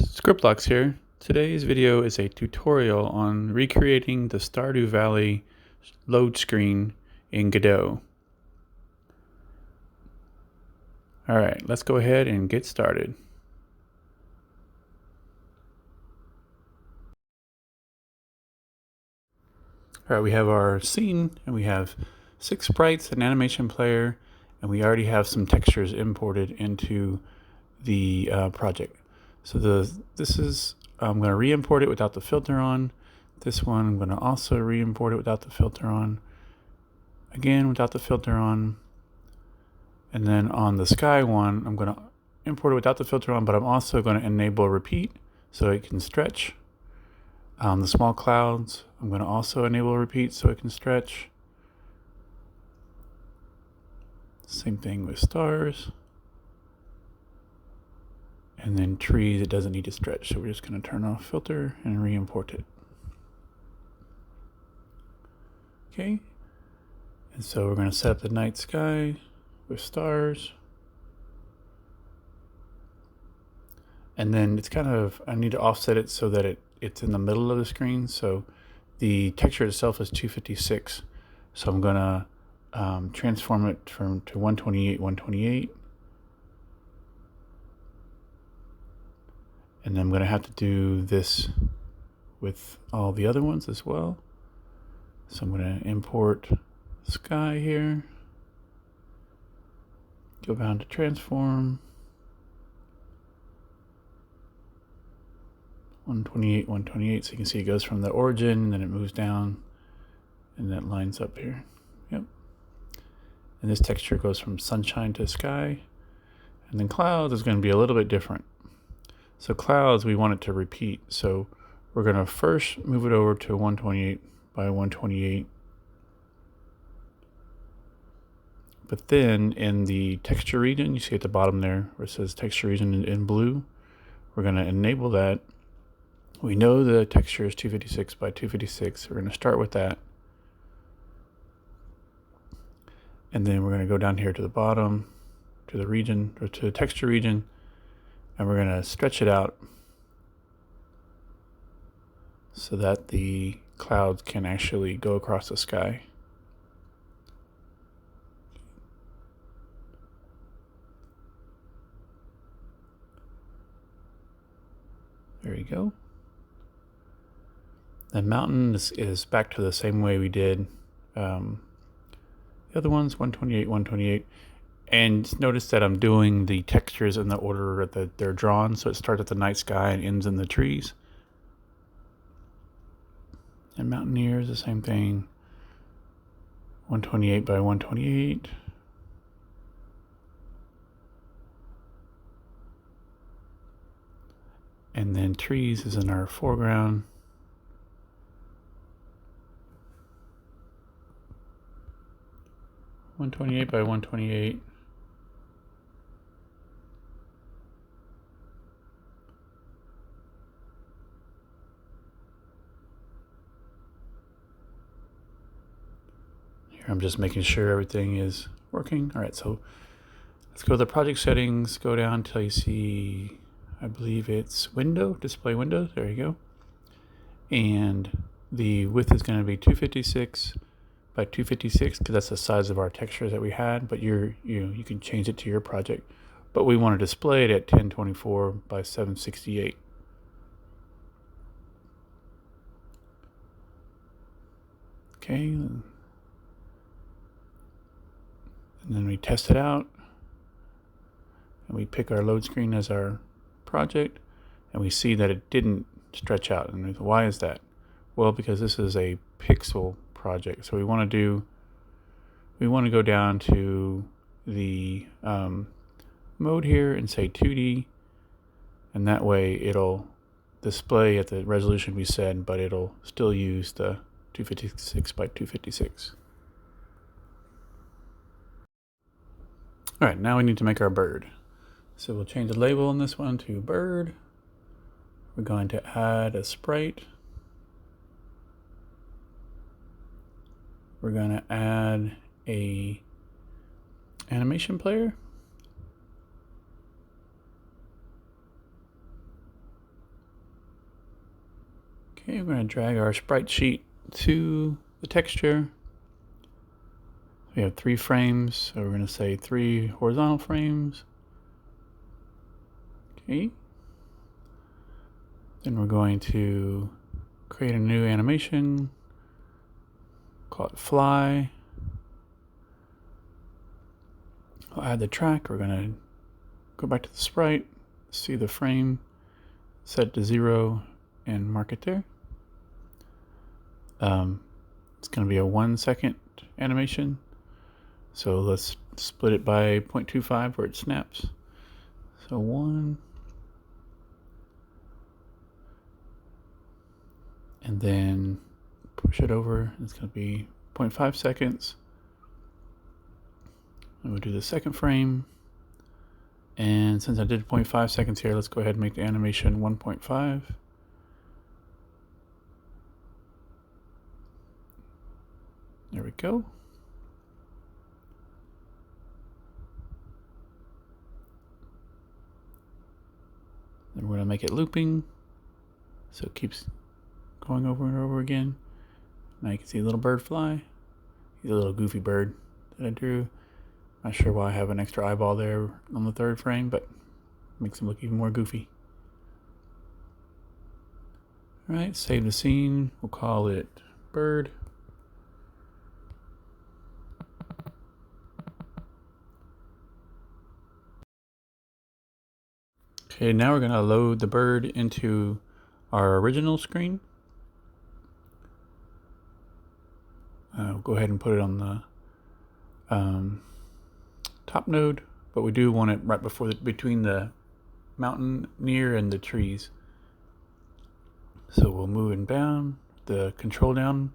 Scriptlocks here. Today's video is a tutorial on recreating the Stardew Valley load screen in Godot. Alright, let's go ahead and get started. Alright, we have our scene and we have 6 sprites, an animation player, and we already have some textures imported into the project. So I'm going to re-import it without the filter on. This one I'm going to also re-import it without the filter on. Again, without the filter on. And then on the sky one, I'm going to import it without the filter on, but I'm also going to enable repeat so it can stretch. The small clouds, I'm going to also enable repeat so it can stretch. Same thing with stars. And then trees, it doesn't need to stretch, so we're just going to turn off filter and re-import it. Okay, and so we're going to set up the night sky with stars. And then it's kind of, I need to offset it so that it's in the middle of the screen. So the texture itself is 256. So I'm going to transform it to 128, 128. And then I'm going to have to do this with all the other ones as well. So I'm going to import sky here. Go down to transform. 128, 128. So you can see it goes from the origin, and then it moves down, and that lines up here. Yep. And this texture goes from sunshine to sky. And then clouds is going to be a little bit different. So clouds, we want it to repeat. So we're going to first move it over to 128 by 128. But then in the texture region, you see at the bottom there where it says texture region in blue, we're going to enable that. We know the texture is 256 by 256. We're going to start with that. And then we're going to go down here to the bottom, to the region, or to the texture region, and we're going to stretch it out so that the clouds can actually go across the sky. There you go. The mountain is back to the same way we did the other ones, 128, 128. And notice that I'm doing the textures in the order that they're drawn. So it starts at the night sky and ends in the trees. And Mountaineers, the same thing. 128 by 128. And then trees is in our foreground. .128 by 128. Here I'm just making sure everything is working. All right, so let's go to the project settings, go down until you see, I believe it's window, display windows, there you go. And the width is going to be 256 by 256 because that's the size of our texture that we had, but you can change it to your project. But we want to display it at 1024 by 768. Okay. And then we test it out. And we pick our load screen as our project, and we see that it didn't stretch out. And why is that? Well, because this is a pixel project. So we want to go down to the mode here and say 2D, and that way it'll display at the resolution we said, but it'll still use the 256 by 256. All right, now we need to make our bird. So we'll change the label on this one to bird. We're going to add a sprite. We're going to add a animation player. Okay, we're going to drag our sprite sheet to the texture. We have 3 frames, so we're going to say 3 horizontal frames. Okay. Then we're going to create a new animation, call it fly. I'll add the track. We're going to go back to the sprite, see the frame, set to 0, and mark it there. It's going to be a 1 second animation. So let's split it by 0.25 where it snaps. So 1. And then push it over. It's going to be 0.5 seconds. And we'll do the second frame. And since I did 0.5 seconds here, let's go ahead and make the animation 1.5. There we go. Then we're going to make it looping, so it keeps going over and over again. Now you can see a little bird fly. He's a little goofy bird that I drew. Not sure why I have an extra eyeball there on the 3rd frame, but makes him look even more goofy. Alright, save the scene. We'll call it bird. Okay, now we're going to load the bird into our original screen. We'll go ahead and put it on the top node, but we do want it right between the mountain near and the trees. So we'll move it down, the control down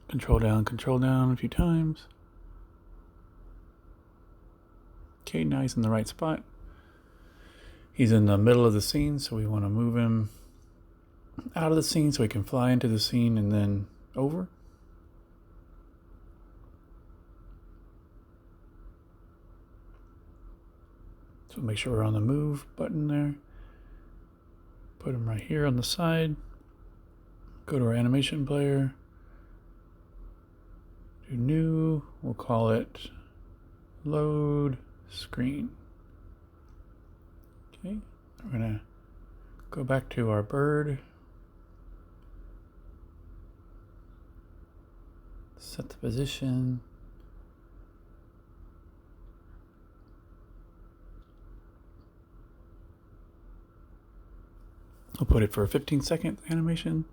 a few times. Okay, now he's in the right spot. He's in the middle of the scene, so we want to move him out of the scene so he can fly into the scene and then over. So make sure we're on the move button there. Put him right here on the side. Go to our animation player. Do new. We'll call it load screen. Okay, we're gonna go back to our bird. Set the position. I'll put it for a 15-second animation.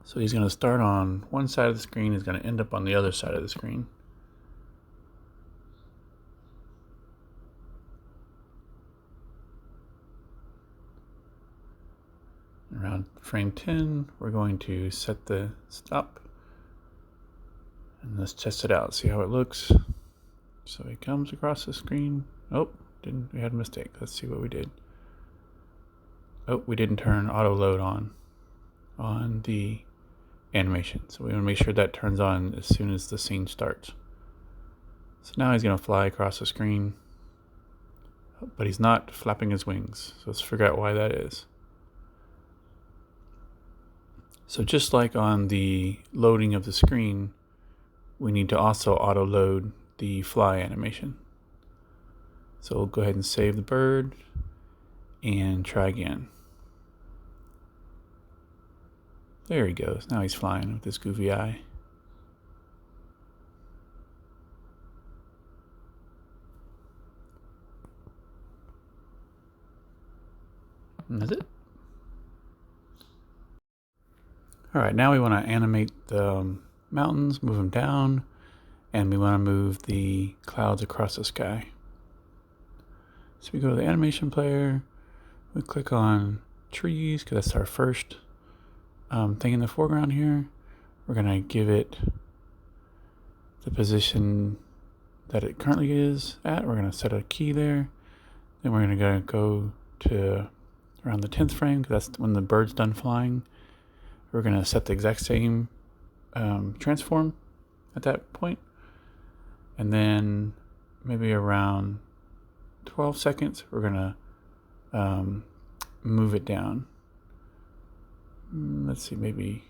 So he's going to start on one side of the screen, he's going to end up on the other side of the screen. Around frame 10, we're going to set the stop. And let's test it out, see how it looks. So he comes across the screen. Oh, we had a mistake. Let's see what we did. Oh, we didn't turn auto load on the animation. So we want to make sure that turns on as soon as the scene starts. So now he's going to fly across the screen, but he's not flapping his wings. So let's figure out why that is. So just like on the loading of the screen, we need to also auto load the fly animation. So we'll go ahead and save the bird and try again. There he goes. Now he's flying with this goofy eye. And that's it. All right, now we want to animate the mountains, move them down, and we want to move the clouds across the sky. So we go to the animation player, we click on trees, because that's our first thing in the foreground here. We're going to give it the position that it currently is at. We're going to set a key there. Then we're going to go to around the 10th frame, because that's when the bird's done flying. We're going to set the exact same transform at that point. And then maybe around 12 seconds, we're going to move it down. Let's see, maybe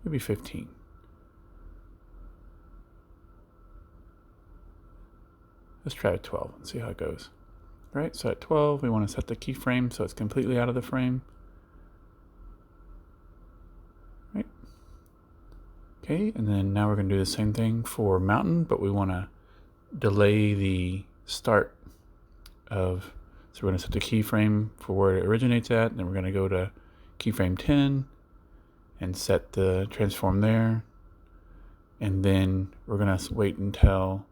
15. Let's try 12 and see how it goes. All right, so at 12, we want to set the keyframe so it's completely out of the frame. Right. Okay, and then now we're going to do the same thing for mountain, but we want to delay the start of, so we're going to set the keyframe for where it originates at, and then we're going to go to keyframe 10 and set the transform there, and then we're going to wait until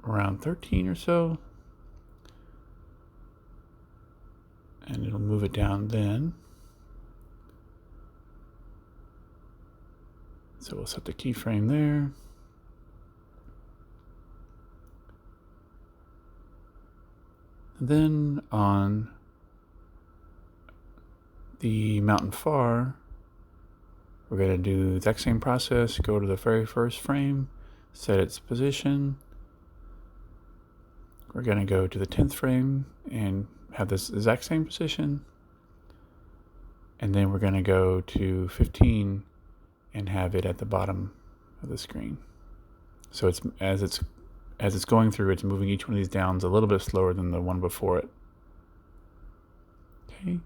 around 13 or so, and it'll move it down then. So we'll set the keyframe there. And then on the mountain far, we're going to do the exact same process. Go to the very first frame, set its position. We're going to go to the 10th frame and have this exact same position. And then we're going to go to 15 and have it at the bottom of the screen. So it's as it's going through, it's moving each one of these downs a little bit slower than the one before it. Okay.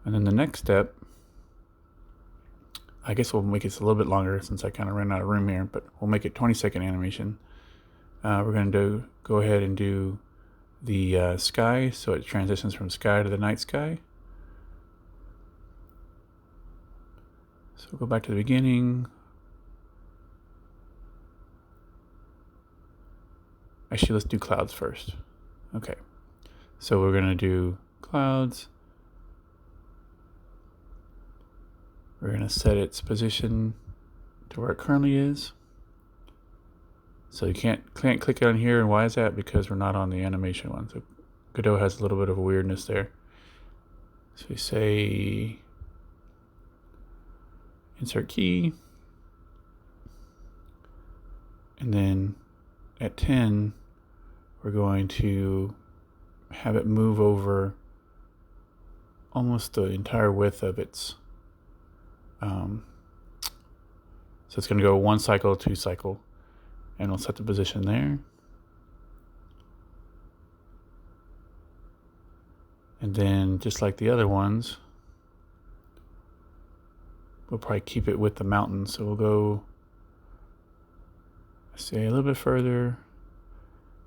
And then the next step, I guess we'll make it a little bit longer since I kind of ran out of room here, but we'll make it 20-second animation. We're going to go ahead and do the sky, so it transitions from sky to the night sky. So we'll go back to the beginning. Actually, let's do clouds first. Okay, so we're going to do clouds. We're going to set its position to where it currently is. So you can't click on here, and why is that? Because we're not on the animation one. So Godot has a little bit of a weirdness there. So we say insert key, and then at 10, we're going to have it move over almost the entire width of its. So it's going to go 1 cycle, 2 cycle, and we'll set the position there. And then just like the other ones, we'll probably keep it with the mountain. So we'll go, say, a little bit further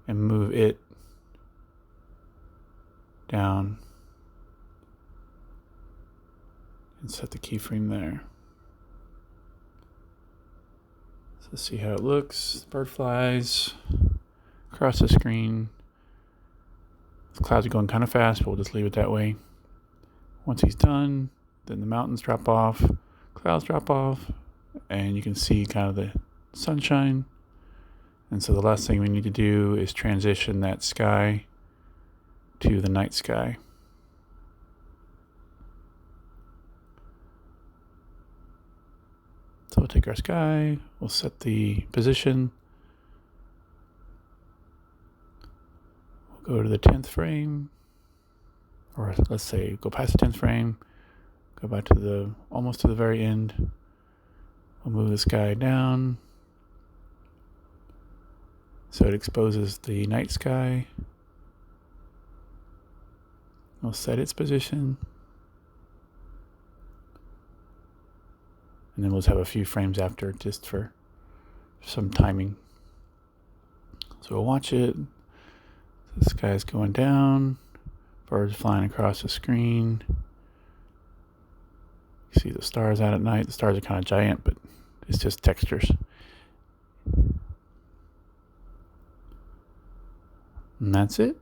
and move it down and set the keyframe there. So let's see how it looks. Bird flies across the screen. The clouds are going kind of fast, but we'll just leave it that way. Once he's done, then the mountains drop off, clouds drop off, and you can see kind of the sunshine. And so the last thing we need to do is transition that sky to the night sky. So we'll take our sky, we'll set the position. We'll go to the 10th frame, or let's say go past the 10th frame, go back to almost to the very end. We'll move the sky down so it exposes the night sky. We'll set its position. And then we'll just have a few frames after just for some timing. So we'll watch it. The sky's going down. Birds flying across the screen. You see the stars out at night. The stars are kind of giant, but it's just textures. And that's it.